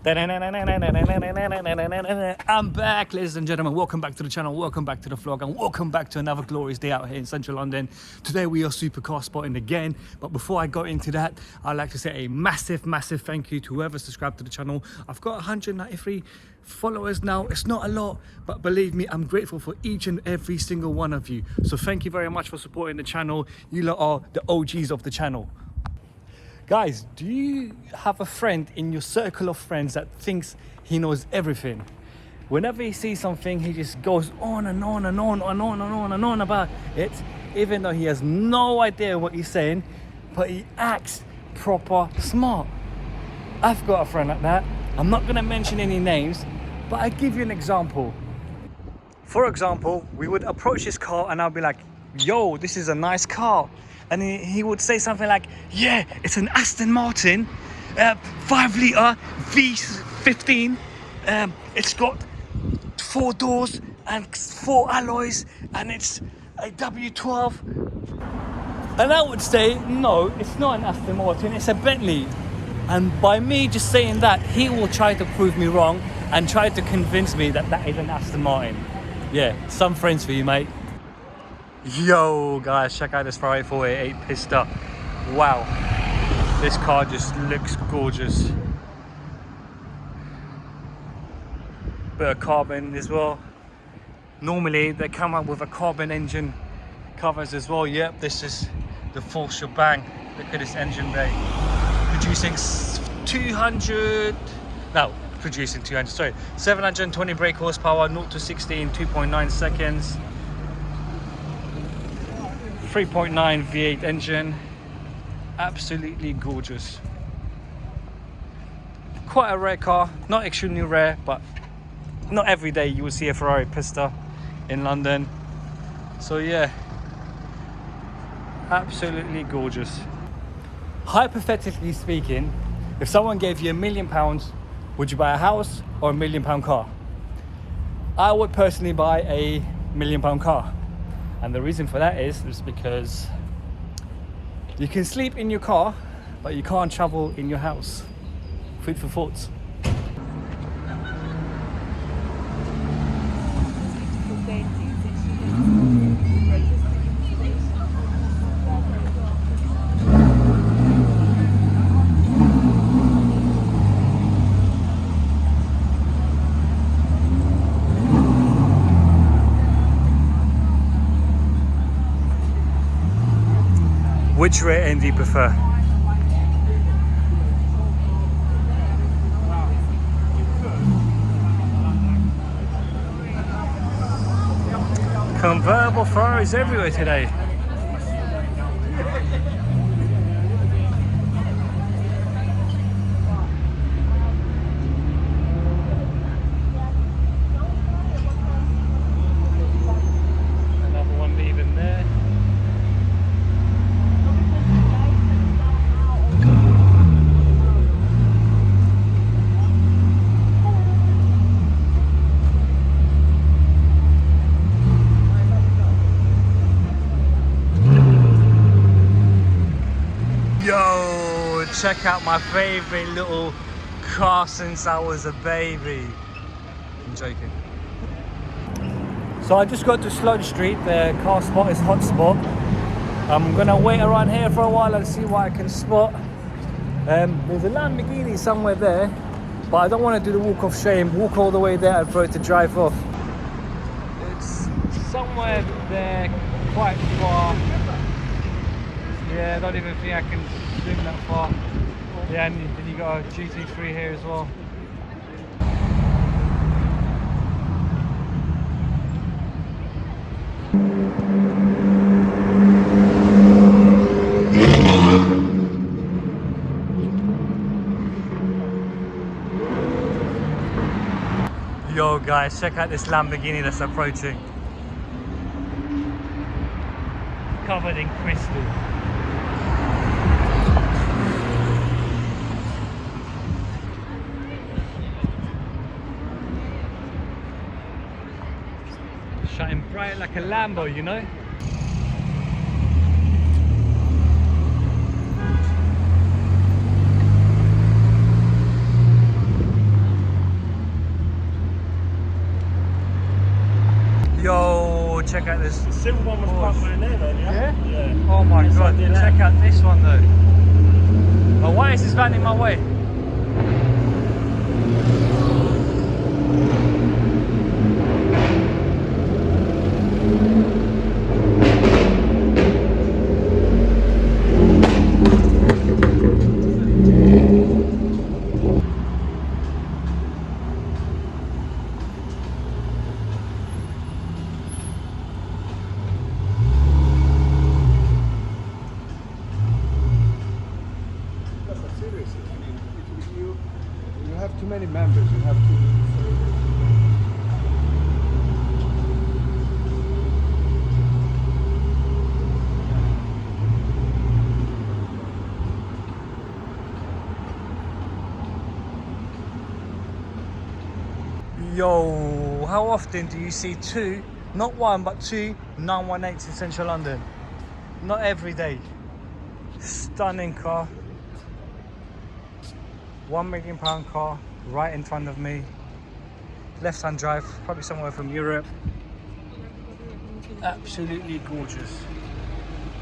I'm back, ladies and gentlemen. Welcome back to the channel, welcome back to the vlog, and welcome back to another glorious day out here in central London. Today we are supercar spotting again, but before I go into that, I'd like to say a massive thank you to whoever subscribed to the channel. I've got 193 followers now. It's not a lot, but believe me, I'm grateful for each and every single one of you. So thank you very much for supporting the channel. You lot are the OGs of the channel. Guys, do you have a friend in your circle of friends that thinks he knows everything? Whenever he sees something, he just goes on and on and on and on and on and on about it, even though he has no idea what he's saying, but he acts proper smart. I've got a friend like that. I'm not gonna mention any names, but I give you an example. For example, we would approach his car and I'll be like, yo, this is a nice car. And he would say something like, yeah, it's an Aston Martin 5-litre V15. It's got 4 doors and 4 alloys, and it's a W12. And I would say, no, it's not an Aston Martin, it's a Bentley. And by me just saying that, he will try to prove me wrong and try to convince me that that is an Aston Martin. Yeah, some friends for you, mate. Yo guys, check out this Ferrari 488 Pista. Wow, this car just looks gorgeous. Bit of carbon as well. Normally they come up with a carbon engine covers as well. Yep, this is the full shebang. Look at this engine bay. Producing 720 brake horsepower, 0 to 60 in 2.9 seconds. 3.9 V8 engine, absolutely gorgeous. Quite a rare car, not extremely rare, but not every day you will see a Ferrari Pista in London. So yeah, absolutely gorgeous. Hypothetically speaking, if someone gave you £1 million, would you buy a house or £1 million car? I would personally buy a £1 million car. And the reason for that is because you can sleep in your car, but you can't travel in your house. Food for thoughts. Which rear end do you prefer? Convertible Ferraris everywhere today. Another one leaving there. Yo, check out my favorite little car since I was a baby. I'm joking. So I just got to Sloane Street, the car spot is hotspot. I'm gonna wait around here for a while and see what I can spot. There's a Lamborghini somewhere there, but I don't want to do the walk of shame, walk all the way there and for it to drive off. It's somewhere there, quite far. Yeah, I don't even think I can zoom that far. Yeah, and then you got a GT3 here as well. Yo guys, check out this Lamborghini that's approaching. Covered in crystal. Shining bright like a Lambo, you know? check out this. The silver one was parked right there though, yeah? Yeah? Oh my god, check out this one though. Oh, why is this van in my way? Seriously, I mean, if you have too many members, you have to. Yo, how often do you see two, not one, but two 918s in central London? Not every day. Stunning car. £1 million car right in front of me. Left-hand drive, probably somewhere from Europe. Absolutely gorgeous.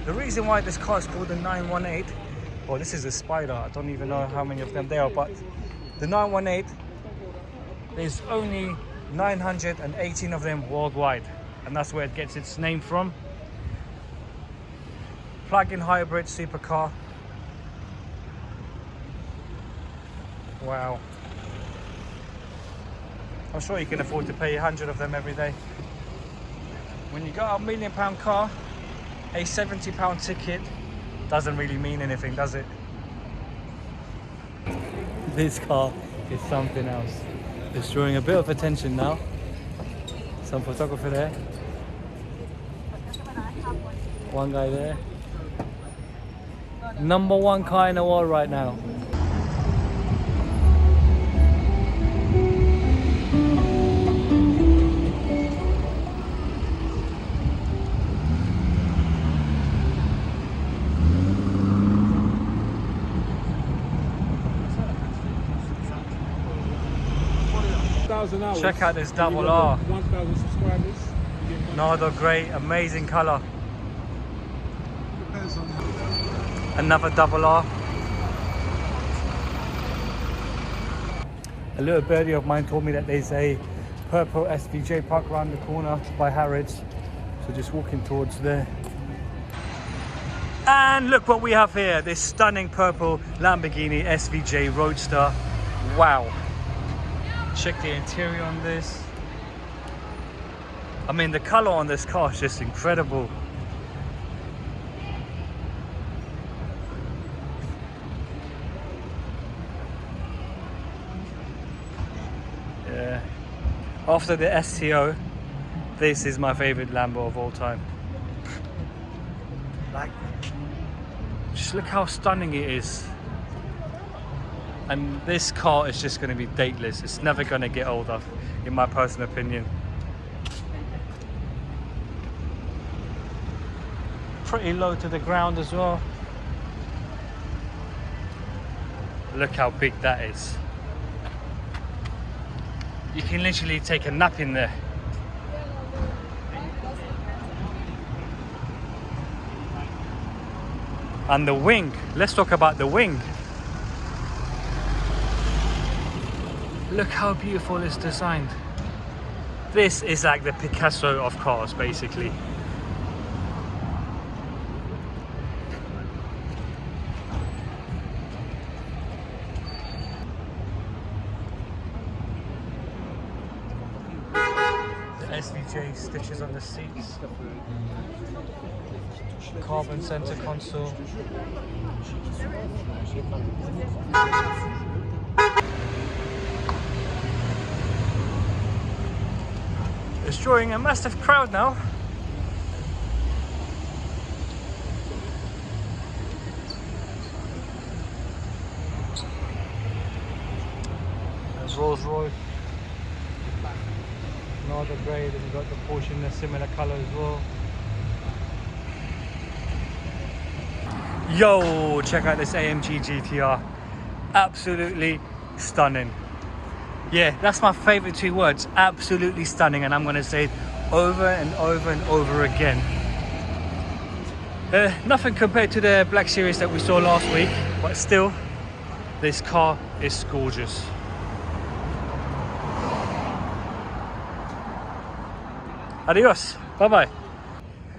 The reason why this car is called the 918, well, this is a Spyder. I don't even know how many of them there are, but the 918, there's only 918 of them worldwide, and that's where it gets its name from. Plug-in hybrid supercar. Wow. I'm sure you can afford to pay 100 of them every day. When you got a £1 million car, a £70 ticket doesn't really mean anything, does it? This car is something else. It's drawing a bit of attention now. Some photographer there. One guy there. #1 car in the world right now. Check out this double R. 1,000 subscribers. Nardo grey, amazing colour. Another double R. A little birdie of mine told me that there's a purple SVJ parked around the corner by Harrods. So just walking towards there. And look what we have here, this stunning purple Lamborghini SVJ Roadster. Wow. Check the interior on this. I mean, the color on this car is just incredible. Yeah. After the STO, this is my favorite Lambo of all time. Like, just look how stunning it is. And this car is just going to be dateless. It's never going to get older, in my personal opinion. Pretty low to the ground as well. Look how big that is. You can literally take a nap in there. And the wing, let's talk about the wing. Look how beautiful it's designed. This is like the Picasso of cars, basically. The SVJ stitches on the seats. Carbon center console. It's drawing a massive crowd now. There's Rolls Royce. Another grey, then you've got the Porsche in a similar colour as well. Yo, check out this AMG GTR. Absolutely stunning. Yeah, that's my favorite two words. Absolutely stunning, and I'm going to say it over and over and over again. Nothing compared to the Black Series that we saw last week, but still, this car is gorgeous. Adios, bye bye.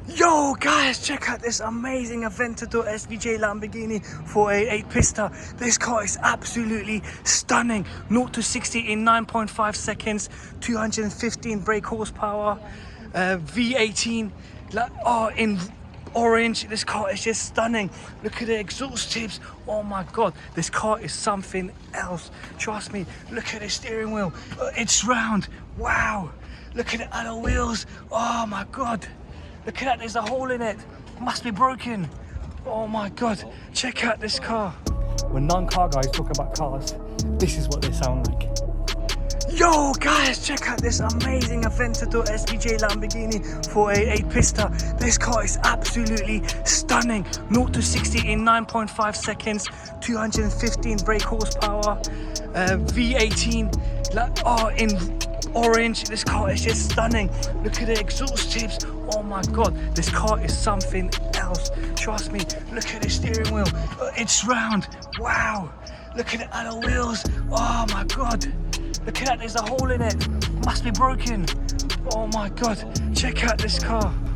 Yo guys, check out this amazing Aventador SVJ Lamborghini 488 Pista. This car is absolutely stunning. 0 to 60 in 9.5 seconds, 215 brake horsepower, V18, in orange. This car is just stunning. Look at the exhaust tips. Oh my god, this car is something else. Trust me. Look at the steering wheel. It's round. Wow. Look at the other wheels. Oh my god. Look at that, there's a hole in it. Must be broken. Oh my god. Check out this car. When non-car guys talk about cars, this is what they sound like. Yo guys, check out this amazing Aventador SVJ Lamborghini 488 Pista. This car is absolutely stunning. 0 to 60 in 9.5 seconds, 215 brake horsepower, V18, in orange. This car is just stunning. Look at the exhaust tips. Oh my god, this car is something else. Trust me. Look at the steering wheel. It's round. Wow. Look at the other wheels. Oh my god. Look at that, there's a hole in it. Must be broken. Oh my god. Check out this car.